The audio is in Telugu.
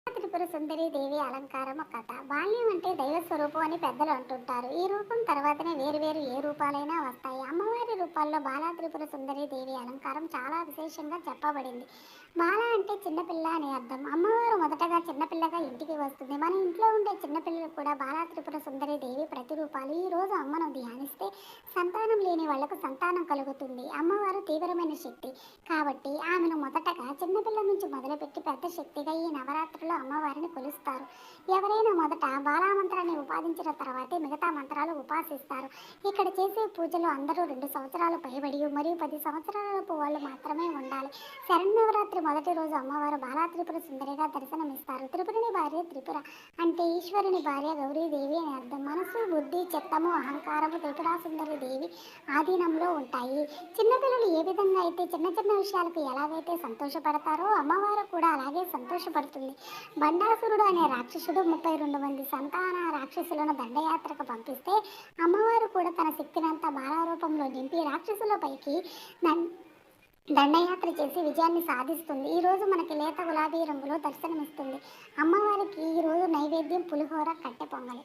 త్రిపుర సుందరి దేవి అలంకారం కథ. బాల్యం అంటే దైవ స్వరూపం అని పెద్దలు అంటుంటారు. ఈ రూపం తర్వాతనే వేరు వేరు ఏ రూపాలైనా వస్తాయి. అమ్మవారి రూపాల్లో బాలా త్రిపుర సుందరి దేవి అలంకారం చాలా విశేషంగా చెప్పబడింది. బాల అంటే చిన్నపిల్ల అని అర్థం. అమ్మవారు మొదటగా చిన్నపిల్లగా ఇంటికి వస్తుంది. మన ఇంట్లో ఉండే చిన్నపిల్లలు కూడా బాలా త్రిపుర సుందరి దేవి ప్రతిరూపాలు. ఈ రోజు అమ్మను ధ్యానిస్తే సంతానం లేని వాళ్లకు సంతానం కలుగుతుంది. అమ్మవారు తీవ్రమైన శక్తి కాబట్టి ఆమెను మొదటగా చిన్నపిల్ల నుంచి మొదలుపెట్టి పెద్ద శక్తిగా ఈ నవరాత్రులు అమ్మవారిని కొలుస్తారు. ఎవరైనా మొదట బాలామంత్రాన్ని ఉపాదించిన తర్వాతే మిగతా మంత్రాలు ఉపాసిస్తారు. ఇక్కడ చేసే పూజలు అందరూ 2 సంవత్సరాలు పైబడి మరియు 10 సంవత్సరాలలోపు వాళ్ళు మాత్రమే ఉండాలి. శరన్నవరాత్రి మొదటి రోజు అమ్మవారు బాలా త్రిపుర సుందరిగా దర్శనమిస్తారు. త్రిపురుని భార్య త్రిపుర అంటే ఈశ్వరుని భార్య గౌరీదేవి అని అర్థం. మనసు, బుద్ధి, చిత్తము, అహంకారము త్రిపురా సుందరి దేవి ఆధీనంలో ఉంటాయి. చిన్నపిల్లలు ఏ విధంగా అయితే చిన్న చిన్న విషయాలకు ఎలాగైతే సంతోషపడతారో అమ్మవారు కూడా అలాగే సంతోషపడుతుంది. బండాసురుడు అనే రాక్షసుడు 32 మంది సంతాన రాక్షసులను దండయాత్రకు పంపిస్తే అమ్మవారు కూడా తన శక్తినంతా బాలారూపంలో నింపి రాక్షసుల పైకి దండయాత్ర చేసి విజయాన్ని సాధిస్తుంది. ఈరోజు మనకి లేత గులాబీ రంగులో దర్శనమిస్తుంది. అమ్మవారికి ఈరోజు నైవేద్యం పులిహోర, కట్టె పొంగలి.